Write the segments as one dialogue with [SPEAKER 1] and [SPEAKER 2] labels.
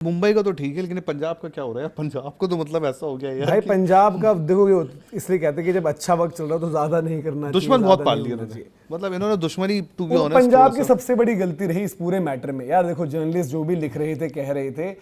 [SPEAKER 1] मुंबई का तो ठीक है, लेकिन पंजाब का क्या हो रहा है? पंजाब को तो मतलब ऐसा हो गया यार
[SPEAKER 2] भाई
[SPEAKER 1] कि
[SPEAKER 2] पंजाब का देखोगे, इसलिए कहते हैं कि जब अच्छा वक्त चल रहा हो तो ज्यादा नहीं करना चाहिए,
[SPEAKER 1] दुश्मन बहुत
[SPEAKER 2] ज्यादा
[SPEAKER 1] पाल
[SPEAKER 2] नहीं
[SPEAKER 1] लिया
[SPEAKER 2] होना
[SPEAKER 1] इन्होंने।
[SPEAKER 2] चाहिए।
[SPEAKER 1] मतलब इन्होंने दुश्मनी, टू बी
[SPEAKER 2] वो
[SPEAKER 1] ऑनेस्ट,
[SPEAKER 2] पंजाब की सबसे बड़ी गलती रही इस पूरे मैटर में यार। देखो जर्नलिस्ट जो भी लिख रहे थे, कह रहे थे,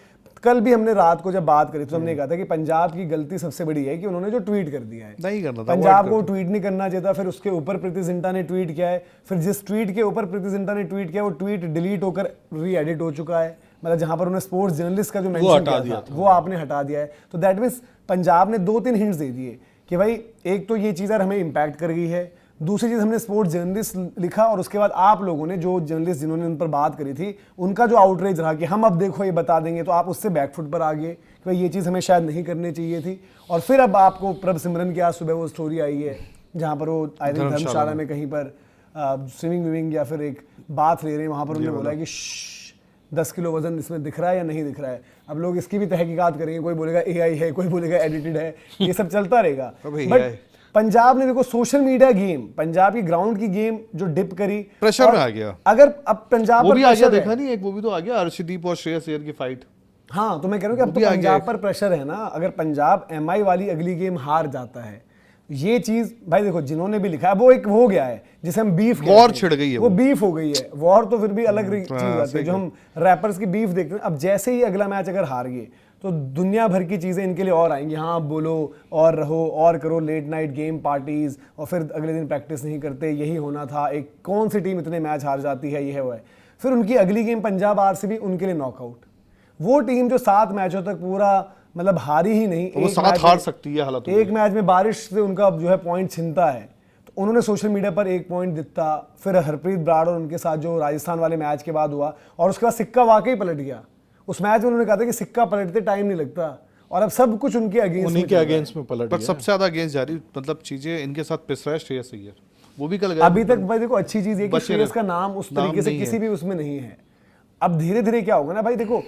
[SPEAKER 2] कल भी हमने रात को जब बात करी तो हमने कहा था कि पंजाब की गलती सबसे बड़ी है कि उन्होंने जो ट्वीट कर दिया है,
[SPEAKER 1] नहीं करना था,
[SPEAKER 2] पंजाब
[SPEAKER 1] avoid
[SPEAKER 2] को
[SPEAKER 1] करते।
[SPEAKER 2] ट्वीट नहीं करना चाहिए था। फिर उसके ऊपर प्रीति जिंटा ने ट्वीट किया है, फिर जिस ट्वीट के ऊपर प्रीति जिंटा ने ट्वीट किया वो ट्वीट डिलीट होकर री एडिट हो चुका है। मतलब जहां पर उन्होंने स्पोर्ट्स जर्नलिस्ट का जो मेंशन
[SPEAKER 1] हटा
[SPEAKER 2] किया
[SPEAKER 1] दिया
[SPEAKER 2] था वो आपने हटा दिया है। तो दैट मीन्स पंजाब ने 2-3 हिंट्स दे दिए कि भाई एक तो ये चीज़ यार हमें इम्पैक्ट कर गई है, दूसरी चीज़ हमने स्पोर्ट्स जर्नलिस्ट लिखा और उसके बाद आप लोगों ने जो जर्नलिस्ट जिन्होंने उन पर बात करी थी उनका जो आउटरीच रहा कि हम अब देखो ये बता देंगे, तो आप उससे बैकफुट पर आ गए कि भाई ये चीज़ हमें शायद नहीं करनी चाहिए थी। और फिर अब आपको प्रभ सिमरन की आज सुबह वो स्टोरी आई है जहाँ पर वो आई थिंक धर्मशाला में कहीं पर स्विमिंग विमिंग या फिर एक बाथ ले रहे हैं, वहाँ पर उन्होंने बोला कि 10 किलो वजन इसमें दिख रहा है या नहीं दिख रहा है। अब लोग इसकी भी तहकीकात करेंगे, कोई बोलेगा एआई है, कोई बोलेगा एडिटेड है, ये सब चलता रहेगा। बट पंजाब ने देखो सोशल मीडिया गेम, पंजाब की ग्राउंड की गेम जो डिप करी,
[SPEAKER 1] प्रेशर में आ गया।
[SPEAKER 2] अगर अब पंजाब
[SPEAKER 1] वो
[SPEAKER 2] पर
[SPEAKER 1] भी आ गया,
[SPEAKER 2] प्रेशर
[SPEAKER 1] देखा
[SPEAKER 2] है,
[SPEAKER 1] नहीं एक वो भी तो आ गया, अर्शदीप और श्रेयस अय्यर की फाइट।
[SPEAKER 2] हाँ तो मैं कह रहा हूँ कि अब तो पंजाब पर प्रेशर है ना। अगर पंजाब एमआई वाली अगली गेम हार जाता है, ये चीज भाई देखो जिन्होंने भी लिखा है वो एक हो गया है जिसे हम बीफ,
[SPEAKER 1] वॉर छिड़ गई है,
[SPEAKER 2] वो बीफ हो गई है। वॉर तो फिर भी अलग चीज
[SPEAKER 1] हाँ,
[SPEAKER 2] आती है, जो हम रैपर्स की बीफ देखते हैं। अब जैसे ही अगला मैच अगर हार गए तो दुनिया भर की चीजें इनके लिए और आएंगी, हाँ बोलो और रहो और करो, लेट नाइट गेम पार्टीज, और फिर अगले दिन प्रैक्टिस नहीं करते, यही होना था, एक कौन सी टीम इतने मैच हार जाती है, ये है वो है। फिर उनकी अगली गेम पंजाब आरसीबी, उनके लिए नॉकआउट। वो टीम जो 7 मैचों तक पूरा मतलब हारी ही नहीं,
[SPEAKER 1] वो 7 हार सकती है हालत,
[SPEAKER 2] एक मैच में बारिश से उनका जो है पॉइंट छिनता है, तो उन्होंने सोशल मीडिया पर 1 पॉइंट दिता। फिर हरप्रीत बराड़ और उनके साथ जो राजस्थान वाले मैच के बाद हुआ, और उसके बाद सिक्का वाकई पलट गया। उस मैच में उन्होंने कहा था कि सिक्का पलटते टाइम नहीं लगता, और अब सब कुछ उनके अगेंस्ट
[SPEAKER 1] में पलट, पर सबसे ज्यादा अगेंस्ट जा रही, मतलब चीजें इनके साथ पिस रहा है श्रेयस अय्यर। वो भी कल गया
[SPEAKER 2] अभी तक भाई देखो अच्छी चीज है कि श्रेयस का नाम उस तरीके से किसी भी उसमें नहीं है। अब धीरे धीरे क्या होगा ना भाई देखो,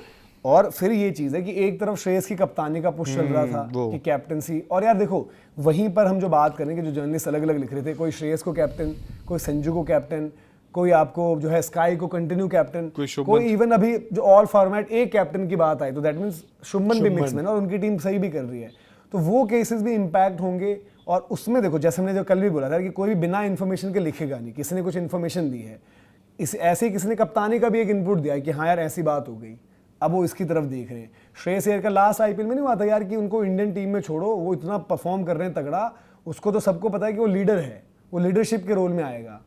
[SPEAKER 2] और फिर ये चीज है कि एक तरफ श्रेयस की कप्तानी का पुश चल रहा था कि कैप्टनसी, और यार देखो वहीं पर हम जो बात करेंगे, जो जर्नलिस्ट अलग अलग लिख रहे थे, कोई श्रेयस को कैप्टन, कोई संजू को कैप्टन, कोई आपको जो है स्काई को कंटिन्यू कैप्टन, कोई इवन अभी जो ऑल फॉर्मेट एक कैप्टन की बात आई तो दैट मींस शुभमन भी मिक्स में ना, और उनकी टीम सही भी कर रही है, तो वो केसेस भी इंपैक्ट होंगे। और उसमें देखो जैसे हमने जो कल भी बोला था कि कोई भी बिना इन्फॉर्मेशन के लिखेगा नहीं, किसी ने कुछ इन्फॉर्मेशन दी है, इस ऐसे ही किसी ने कप्तानी का भी एक इनपुट दिया है कि हाँ यार ऐसी बात हो गई, अब वो इसकी तरफ देख रहे हैं। श्रेयस अय्यर का लास्ट आईपीएल में नहीं हुआ था यार कि उनको इंडियन टीम में छोड़ो, वो इतना परफॉर्म कर रहे हैं तगड़ा, उसको तो सबको पता है कि वो लीडर है, वो लीडरशिप के रोल में आएगा।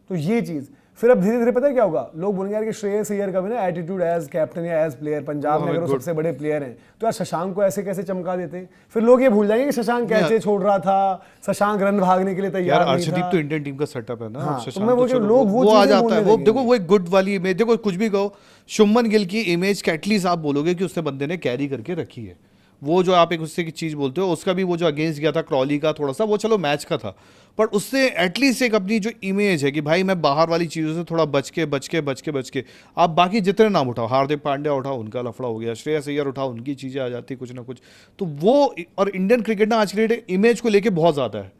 [SPEAKER 2] तो ये चीज़ फिर अब धीरे धीरे पता है क्या होगा, लोग बोलेंगे यार कि श्रेयस अय्यर का भी ना एटीट्यूड एज कैप्टन या एज प्लेयर, पंजाब में अगर वो सबसे बड़े प्लेयर हैं तो यार शशांक को ऐसे कैसे चमका देते। फिर लोग ये भूल जाएंगे कि शशांक कैसे छोड़ रहा था, शशांक रन भागने के लिए तैयार नहीं था।
[SPEAKER 1] अर्शदीप तो इंडियन टीम का सेटअप है ना,
[SPEAKER 2] हाँ, तो मैं लोग वो
[SPEAKER 1] आ जाता है, वो देखो वो एक गुड वाली इमेज। देखो कुछ भी कहो, शुभमन गिल की इमेज एटलीस्ट आप बोलोगे कि उसने बंदे ने कैरी करके रखी है। वो जो आप एक उससे की चीज बोलते हो, उसका भी वो जो अगेंस्ट गया था क्रॉली का, थोड़ा सा वो चलो मैच का था, पर उससे एटलीस्ट एक अपनी जो इमेज है कि भाई मैं बाहर वाली चीज़ों से थोड़ा बच के आप बाकी जितने नाम उठाओ, हार्दिक पांड्या उठाओ, उनका लफड़ा हो गया, श्रेयस अय्यर उठाओ, उनकी चीज़ें आ जाती कुछ ना कुछ। तो वो, और इंडियन क्रिकेट ना आज की डेट इमेज को लेके बहुत ज़्यादा है,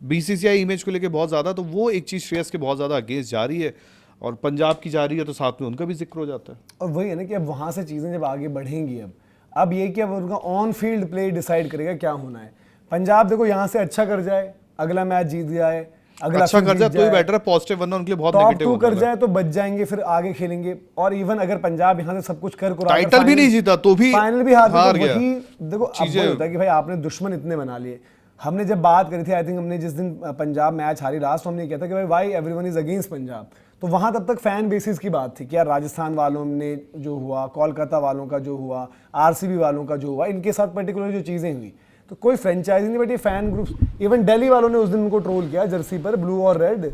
[SPEAKER 1] बीसीसीआई इमेज को लेके बहुत ज़्यादा, तो वो एक चीज़ श्रेयस के बहुत ज़्यादा अगेंस्ट जा रही है, और पंजाब की जा रही है तो साथ में उनका भी जिक्र हो जाता है।
[SPEAKER 2] और वही है ना कि अब वहाँ से चीज़ें जब आगे बढ़ेंगी, अब ये कि अब उनका ऑन फील्ड प्ले डिसाइड करेगा क्या होना है। पंजाब देखो यहाँ से अच्छा कर जाए, अगला मैच जीत जाए, अगला
[SPEAKER 1] अच्छा कर जाए तो ही बेटर है, पॉजिटिव, वरना उनके लिए बहुत नेगेटिव
[SPEAKER 2] टॉप 2 कर जाए तो बच जाएंगे, फिर आगे खेलेंगे। और इवन अगर पंजाब यहाँ से सब कुछ कर
[SPEAKER 1] टाइटल भी नहीं जीता तो भी
[SPEAKER 2] फाइनल भी हार गया,
[SPEAKER 1] वही
[SPEAKER 2] देखो अब वही होता है कि भाई आपने दुश्मन इतने बना लिए। हमने जब बात करी थी, आई थिंक हमने जिस दिन पंजाब मैच हारी लास्ट, तो हमने किया था कि भाई why everyone is against Punjab. तो वहां तब तक फैन बेसिस की बात थी कि यार राजस्थान वालों ने जो हुआ, कोलकाता वालों का जो हुआ, आरसीबी वालों का जो हुआ, इनके साथ पर्टिकुलर जो चीज़ें हुई, तो कोई फ्रेंचाइजी नहीं, बट ये फैन ग्रुप्स, इवन दिल्ली वालों ने उस दिन उनको ट्रोल किया जर्सी पर ब्लू और रेड,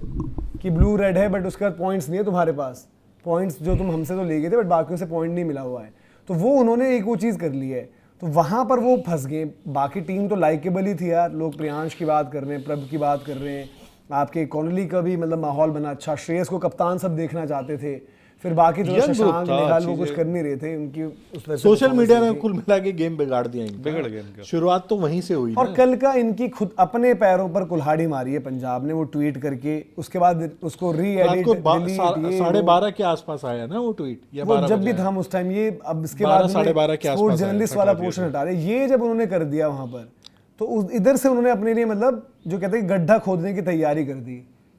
[SPEAKER 2] कि ब्लू रेड है बट उसके बाद पॉइंट्स नहीं है तुम्हारे पास, पॉइंट्स जो तुम हमसे तो ले गए थे बट बाकियों से पॉइंट नहीं मिला हुआ है। तो वो उन्होंने एक वो चीज़ कर ली है, तो वहाँ पर वो फंस गए। बाकी टीम तो लाइकेबल ही थी यार, लोग प्रियांश की बात कर रहे हैं, प्रभ की बात कर रहे हैं, आपके कॉनली का भी मतलब माहौल बना अच्छा, श्रेयस को कप्तान सब देखना चाहते थे। फिर बाकी जो
[SPEAKER 1] Young group
[SPEAKER 2] शशांक
[SPEAKER 1] था,
[SPEAKER 2] निहाल वो
[SPEAKER 1] चीजें-
[SPEAKER 2] कुछ कर नहीं रहे थे, उनकी उस तरह से
[SPEAKER 3] सोशल
[SPEAKER 2] performance
[SPEAKER 3] मीडिया
[SPEAKER 2] नहीं
[SPEAKER 3] ने
[SPEAKER 2] थी।
[SPEAKER 3] कुल मिला के गेम बिगाड़ दिया इनका।
[SPEAKER 1] बिगड़ गया इनका।
[SPEAKER 3] शुरुआत तो वहीं से हुई
[SPEAKER 2] और
[SPEAKER 3] ना।
[SPEAKER 2] कल का इनकी खुद अपने पैरों पर कुल्हाड़ी मारी है पंजाब ने, वो ट्वीट करके उसके बाद उसको री
[SPEAKER 3] रात
[SPEAKER 2] एडिट
[SPEAKER 3] को 12:30 के आसपास आया ना वो ट्वीट, या
[SPEAKER 2] वो
[SPEAKER 3] 12
[SPEAKER 2] जब
[SPEAKER 3] बजे
[SPEAKER 2] भी
[SPEAKER 3] आया।
[SPEAKER 2] था हम उस टाइम, ये अब इसके
[SPEAKER 3] 12,
[SPEAKER 2] बाद
[SPEAKER 3] 12:30 के
[SPEAKER 2] स्पोर्ट्स
[SPEAKER 3] आसपास आया,
[SPEAKER 2] जर्नलिस्ट
[SPEAKER 1] हटा
[SPEAKER 2] वाला
[SPEAKER 1] दिया
[SPEAKER 2] पोर्शन हटा रहे, ये जब उन्होंने कर दिया वहां पर, तो इधर से उन्होंने अपने लिए मतलब जो कहते हैं गड्ढा खोदने की तैयारी कर दी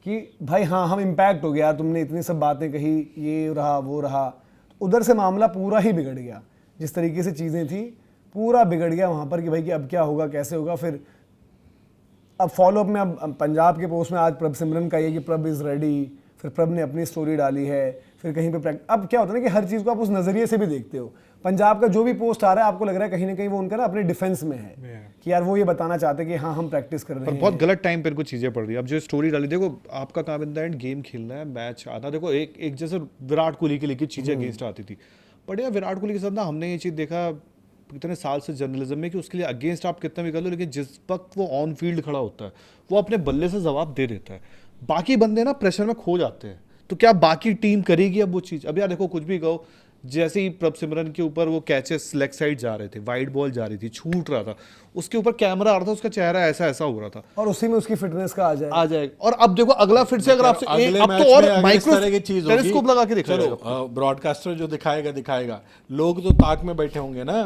[SPEAKER 2] कि भाई हाँ हम इम्पैक्ट हो गया, तुमने इतनी सब बातें कही, ये रहा वो रहा। उधर से मामला पूरा ही बिगड़ गया, जिस तरीके से चीज़ें थी पूरा बिगड़ गया वहाँ पर कि भाई कि अब क्या होगा, कैसे होगा। फिर अब फॉलोअप में अब पंजाब के पोस्ट में आज प्रभ सिमरन का ये कि प्रभ इज़ रेडी, फिर प्रभ ने अपनी स्टोरी डाली है, फिर कहीं पे अब क्या होता है ना कि हर चीज़ को आप उस नज़रिए से भी देखते हो। पंजाब का जो भी पोस्ट आ रहा है आपको लग रहा है कहीं ना कहीं वो उनका ना अपने डिफेंस में है कि यार वो ये बताना चाहते हैं कि हाँ हम प्रैक्टिस कर रहे
[SPEAKER 1] पर
[SPEAKER 2] हैं।
[SPEAKER 1] बहुत गलत टाइम पे इनको चीजें पड़ रही है। अब जो स्टोरी डाली, देखो आपका काम इन द एंड गेम खेलना है, मैच आना। देखो एक जैसे विराट कोहली के लिए चीजें अगेंस्ट आती थी, बट यार विराट कोहली के साथ ना हमने ये चीज देखा इतने साल से जर्नलिज्म में कि उसके लिए अगेंस्ट आप कितना भी कर लो, लेकिन जिस वक्त वो ऑन फील्ड खड़ा होता है वो अपने बल्ले से जवाब दे देता है। बाकी बंदे ना प्रेशर में खो जाते हैं, तो क्या बाकी टीम करेगी अब वो चीज़? अब यार देखो कुछ भी कहो, जैसे ही प्रभ सिमरन के ऊपर वो कैचेस लेग साइड जा रहे थे, वाइड बॉल जा रही थी, छूट रहा था, उसके ऊपर कैमरा आ रहा था, उसका चेहरा ऐसा ऐसा हो रहा था,
[SPEAKER 2] और उसी में उसकी फिटनेस का आ जाएगा।
[SPEAKER 1] और अब देखो अगला फिर से अगर आपसे
[SPEAKER 3] अगले
[SPEAKER 1] अब
[SPEAKER 3] मैच
[SPEAKER 1] तो और
[SPEAKER 3] में अगर इस
[SPEAKER 1] माइक्रो
[SPEAKER 3] तरह की चीज
[SPEAKER 1] टेलीस्कोप लगा के दिखाएगा।
[SPEAKER 3] चलो ब्रॉडकास्टर जो दिखाएगा, लोग तो ताक में बैठे होंगे ना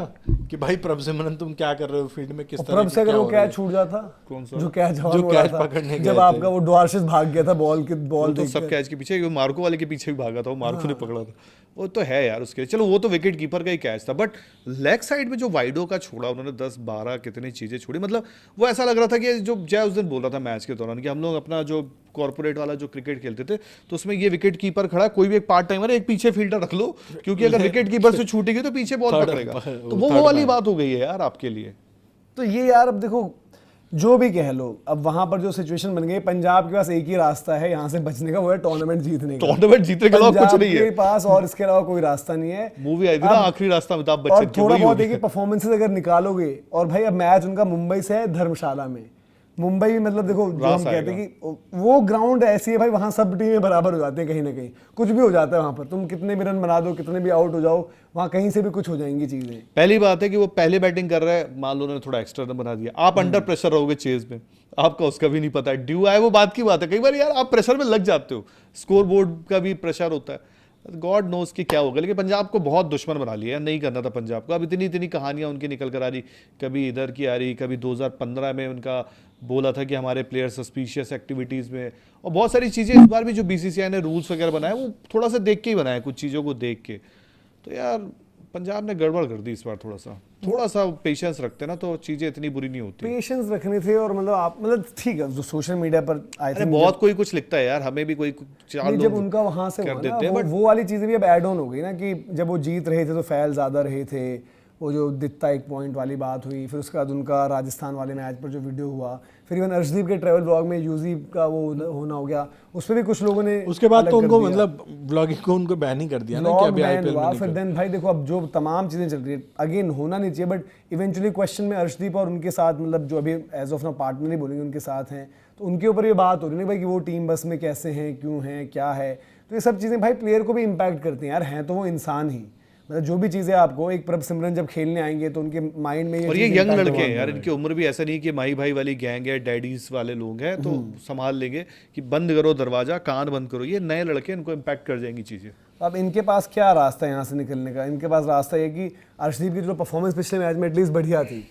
[SPEAKER 3] कि भाई प्रभ सिमरन तुम क्या कर रहे हो फील्ड में, किस तरह
[SPEAKER 2] प्रभ से अगर वो कैच छूट जाता,
[SPEAKER 1] कौन सा?
[SPEAKER 2] जो कैच
[SPEAKER 3] पकड़ने
[SPEAKER 2] जब आपका वो ड्वार्शिस भाग गया था बॉल
[SPEAKER 1] तो सब कैच के पीछे, वो मार्को वाले के पीछे भी भागा था, वो मार्को ने पकड़ा था, वो तो है यार उसके। चलो वो तो विकेट कीपर का ही कैच था, बट लेग साइड में जो वाइडो का छोड़ा उन्होंने 10-12 कितनी चीजें छोड़ी, मतलब वो ऐसा लग रहा था कि जो जय उस दिन बोल रहा था मैच के दौरान कि हम लोग अपना जो कॉर्पोरेट वाला जो क्रिकेट खेलते थे तो उसमें ये विकेट कीपर खड़ा, कोई भी एक पार्ट टाइमर एक पीछे फील्डर रख लो, क्योंकि अगर विकेट कीपर से छूटेगी तो पीछे बॉल पकड़ेगा। तो वो वाली बात हो गई है यार आपके लिए।
[SPEAKER 2] तो ये यार अब देखो जो भी कह लो, अब वहां पर जो सिचुएशन बन गई, पंजाब के पास एक ही रास्ता है यहाँ से बचने का, वो है टूर्नामेंट जीतने का।
[SPEAKER 1] टूर्नामेंट जीतने के अलावा कुछ नहीं है
[SPEAKER 2] पंजाब के पास, और इसके अलावा कोई रास्ता नहीं है।
[SPEAKER 1] मूवी आई थी ना आखिरी रास्ता, अमिताभ बच्चन
[SPEAKER 2] और
[SPEAKER 1] की,
[SPEAKER 2] थोड़ा
[SPEAKER 1] वही
[SPEAKER 2] बहुत
[SPEAKER 1] होगी।
[SPEAKER 2] देखिए परफॉर्मेंसेस अगर निकालोगे, और भाई अब मैच उनका मुंबई से है, धर्मशाला में। मुंबई में मतलब देखो जो हम कहते हैं कि वो ग्राउंड ऐसी है भाई, वहां सब टीमें बराबर हो जाती है, कहीं ना कहीं कुछ भी हो जाता है वहां पर, तुम कितने भी रन बना दो, कितने भी आउट हो जाओ, वहां कहीं से भी कुछ हो जाएंगी चीजें।
[SPEAKER 1] पहली बात है कि वो पहले बैटिंग कर रहा है, मान लो उन्होंने थोड़ा एक्स्ट्रा रन बना दिया, आप अंडर प्रेशर रहोगे चेज में, आपका उसका भी नहीं पता है, ड्यू आए वो बात की बात है, कई बार यार आप प्रेशर में लग जाते हो, स्कोर बोर्ड का भी प्रेशर होता है, गॉड नोस कि क्या होगा। लेकिन पंजाब को बहुत दुश्मन बना लिया, नहीं करना था पंजाब को। अब इतनी इतनी कहानियां उनकी निकल कर आ रही, कभी इधर की आ रही, कभी 2015 में उनका बोला था कि हमारे प्लेयर सस्पिशियस एक्टिविटीज़ में, और बहुत सारी चीज़ें इस बार भी जो बीसीसीआई ने रूल्स वगैरह बनाए वो थोड़ा सा देख के ही बनाए, कुछ चीज़ों को देख के। तो यार पंजाब ने गड़बड़ कर दी इस बार, थोड़ा सा पेशेंस रखते ना तो चीजें इतनी बुरी नहीं होती।
[SPEAKER 2] पेशेंस रखने थे, और मतलब आप मतलब ठीक है जो सोशल मीडिया पर आई थिंक
[SPEAKER 1] बहुत कोई कुछ लिखता है यार, हमें भी कोई चार लोग
[SPEAKER 2] जब उनका वहां से
[SPEAKER 1] कर
[SPEAKER 2] हुआ
[SPEAKER 1] देते
[SPEAKER 2] ना,
[SPEAKER 1] हैं,
[SPEAKER 2] वो वाली चीजें भी अब ऐड ऑन हो गई ना कि जब वो जीत रहे थे तो फैल ज्यादा रहे थे, वो जो दित्ता 1 पॉइंट वाली बात हुई, फिर उसके बाद उनका राजस्थान वाले मैच पर जो वीडियो हुआ, फिर इवन अर्शदीप के ट्रैवल ब्लॉग में यूजी का वो होना हो गया, उस पर भी कुछ लोगों ने
[SPEAKER 3] उसके बाद तो उनको मतलब ब्लॉगिंग को उनको बैन ही कर दिया ना कि अभी आईपीएल में नहीं।
[SPEAKER 2] फिर देन भाई देखो अब जो तमाम चीजें चल रही है, अगेन होना नहीं चाहिए, बट इवेंचुअली क्वेश्चन में अर्शदीप और उनके साथ मतलब जो अभी एज ऑफ नाउ पार्टनर ही बोलेंगे उनके साथ हैं, तो उनके ऊपर ये बात हो रही है भाई कि वो टीम बस में कैसे हैं, क्यों हैं, क्या है। तो ये सब चीजें भाई प्लेयर को भी इम्पैक्ट करती हैं यार, हैं तो वो इंसान ही, मतलब जो भी चीजें आपको एक प्रभ सिमरन जब खेलने आएंगे तो उनके माइंड में
[SPEAKER 1] और ये यंग लड़के हैं यार, इनकी उम्र भी ऐसा नहीं कि माई भाई वाली गैंग है, डैडीज वाले लोग हैं तो संभाल लेंगे कि बंद करो दरवाजा, कान बंद करो। ये नए लड़के, इनको इम्पैक्ट कर जाएंगी चीजें।
[SPEAKER 2] अब इनके पास क्या रास्ता है यहाँ से निकलने का? इनके पास रास्ता ये कि अर्शदीप की जो परफॉर्मेंस पिछले मैच में एटलीस्ट बढ़िया थी,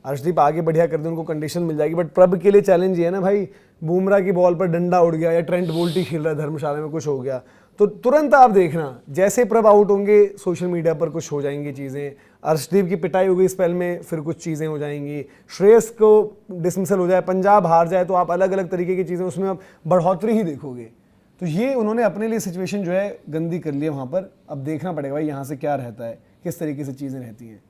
[SPEAKER 2] अर्शदीप आगे बढ़िया कर दे, उनको कंडीशन मिल जाएगी। बट प्रभ के लिए चैलेंज ये है ना भाई, बुमराह की बॉल पर डंडा उड़ गया या ट्रेंट बोल्ट ही खेल रहा है धर्मशाला में, कुछ हो गया तो तुरंत आप देखना जैसे प्रभ आउट होंगे सोशल मीडिया पर कुछ हो जाएंगी चीज़ें, अर्शदीप की पिटाई हो गई स्पेल में फिर कुछ चीज़ें हो जाएंगी, श्रेयस को डिसमिसल हो जाए, पंजाब हार जाए तो आप अलग अलग तरीके की चीज़ें उसमें आप बढ़ोतरी ही देखोगे। तो ये उन्होंने अपने लिए सिचुएशन जो है गंदी कर ली है वहाँ पर। अब देखना पड़ेगा भाई यहाँ से क्या रहता है, किस तरीके से चीज़ें रहती हैं।